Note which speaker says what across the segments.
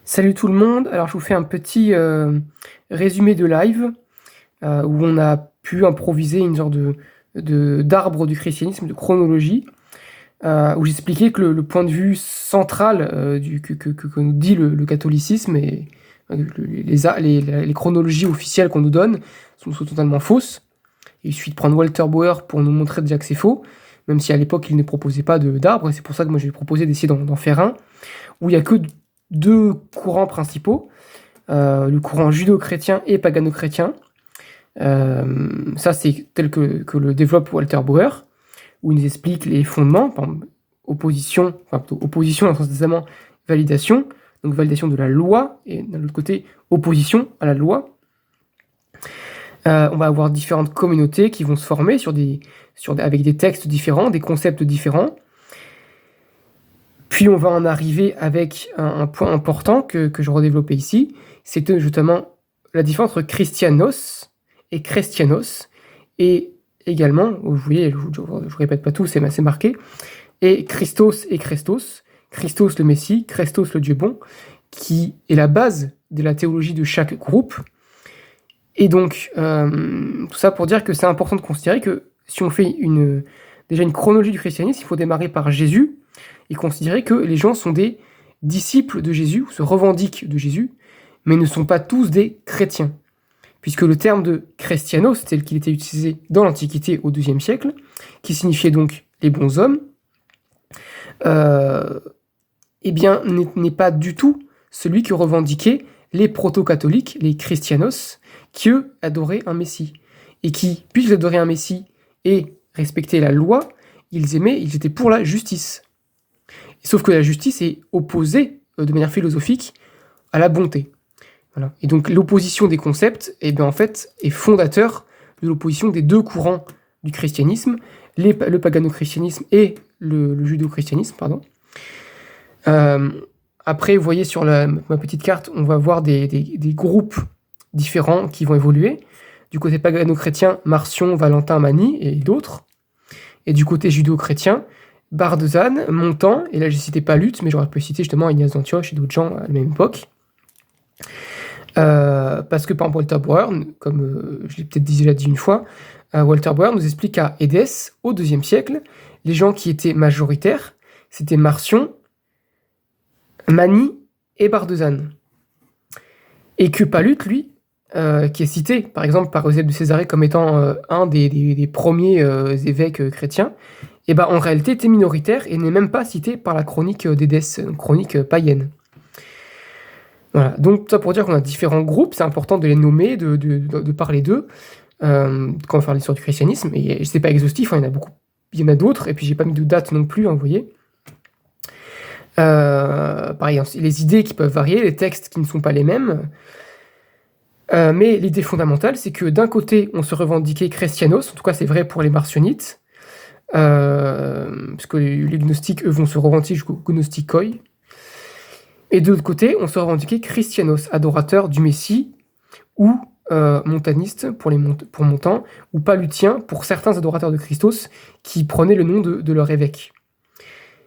Speaker 1: Salut tout le monde, alors je vous fais un petit résumé de live où on a pu improviser une sorte d'arbre du christianisme, de chronologie, où j'expliquais que le point de vue central que nous dit le catholicisme et les chronologies officielles qu'on nous donne sont totalement fausses. Il suffit de prendre Walter Bauer pour nous montrer déjà que c'est faux, même si à l'époque il ne proposait pas d'arbre, et c'est pour ça que moi j'ai proposé d'essayer d'en faire un, où il n'y a que deux courants principaux, le courant judéo-chrétien et pagano-chrétien. Ça, c'est tel que le développe Walter Bauer, où il nous explique les fondements, par exemple, opposition dans le sens des amants, validation, donc validation de la loi, et d'un autre côté, opposition à la loi. On va avoir différentes communautés qui vont se former avec des textes différents, des concepts différents. Puis on va en arriver avec un point important que je redéveloppais ici, c'est justement la différence entre Christianos et Christianos, et également, vous voyez, je répète pas tout, c'est marqué, et Christos et Christos, Christos le Messie, Christos le Dieu bon, qui est la base de la théologie de chaque groupe. Et donc, tout ça pour dire que c'est important de considérer que si on fait déjà une chronologie du christianisme, il faut démarrer par Jésus, et considérer que les gens sont des disciples de Jésus, ou se revendiquent de Jésus, mais ne sont pas tous des chrétiens. Puisque le terme de Christianos, tel qu'il était utilisé dans l'Antiquité au IIe siècle, qui signifiait donc les bons hommes, eh bien, n'est pas du tout celui que revendiquaient les proto-catholiques, les christianos, qui eux adoraient un Messie. Et qui, puisqu'ils adoraient un Messie et respectaient la loi, ils étaient pour la justice. Sauf que la justice est opposée de manière philosophique à la bonté. Voilà. Et donc l'opposition des concepts en fait, est fondateur de l'opposition des deux courants du christianisme, le pagano-christianisme et le judéo-christianisme. Après, vous voyez sur ma petite carte, on va voir des groupes différents qui vont évoluer. Du côté pagano-chrétien, Marcion, Valentin, Mani et d'autres. Et du côté judéo-chrétien, Bardezan, Montand, et là j'ai cité pas Luth, mais j'aurais pu citer justement Ignace d'Antioche et d'autres gens à la même époque. Parce que par exemple Walter Bauer, comme je l'ai peut-être déjà dit une fois, Walter Bauer nous explique qu'à Édesse, au IIe siècle, les gens qui étaient majoritaires, c'était Marcion, Mani et Bardezan. Et que Pallutte, lui, qui est cité par exemple par Eusèbe de Césarée comme étant un des premiers évêques chrétiens, et en réalité était minoritaire et n'est même pas cité par la chronique d'Édesse, une chronique païenne. Voilà, donc ça pour dire qu'on a différents groupes, c'est important de les nommer, de parler d'eux, quand on va faire l'histoire du christianisme, et c'est pas exhaustif, il y en a beaucoup, il y en a d'autres, et puis j'ai pas mis de date non plus, vous voyez. Pareil, les idées qui peuvent varier, les textes qui ne sont pas les mêmes, mais l'idée fondamentale, c'est que d'un côté, on se revendiquait christianos, en tout cas c'est vrai pour les marcionites, parce que les gnostiques, eux, vont se revendiquer jusqu'au gnostikoi. Et de l'autre côté, on se revendiquait christianos, adorateur du Messie, ou montaniste pour Montand, ou palutien pour certains adorateurs de Christos qui prenaient le nom de leur évêque.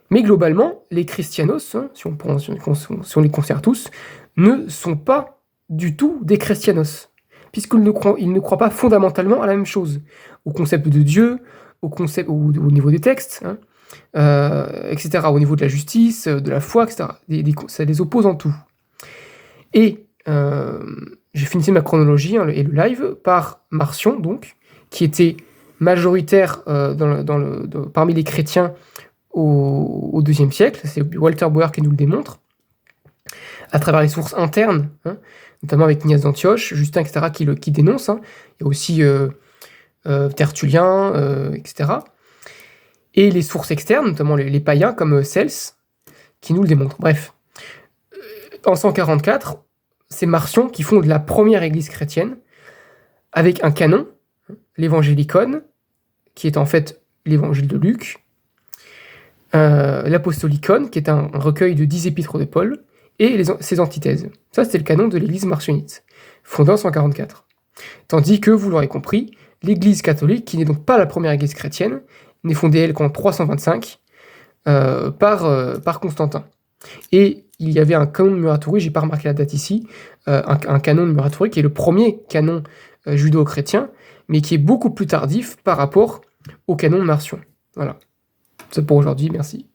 Speaker 1: Mais globalement, les christianos, si on les considère tous, ne sont pas du tout des christianos, puisqu'ils ne croient pas fondamentalement à la même chose, au concept de Dieu, au niveau des textes, etc., au niveau de la justice, de la foi, etc. Ça les oppose en tout. Et j'ai fini ma chronologie et le live par Marcion, donc, qui était majoritaire parmi les chrétiens au IIe siècle. C'est Walter Bauer qui nous le démontre, à travers les sources internes, notamment avec Ignace d'Antioche, Justin, etc., qui dénoncent. Il y a aussi Tertullien, etc., et les sources externes, notamment les païens comme Cels, qui nous le démontrent. Bref, en 144, c'est Marcion qui fonde la première église chrétienne, avec un canon, l'Evangélicon, qui est en fait l'évangile de Luc, l'Apostolicon, qui est un recueil de 10 épîtres de Paul, et ses antithèses. Ça, c'était le canon de l'église marcionite, fondée en 144. Tandis que, vous l'aurez compris, l'église catholique, qui n'est donc pas la première église chrétienne, n'est fondée, elle, qu'en 325, par Constantin. Et il y avait un canon de Muratori, j'ai pas remarqué la date ici, un canon de Muratori qui est le premier canon judéo-chrétien, mais qui est beaucoup plus tardif par rapport au canon de Marcion. Voilà. C'est pour aujourd'hui, merci.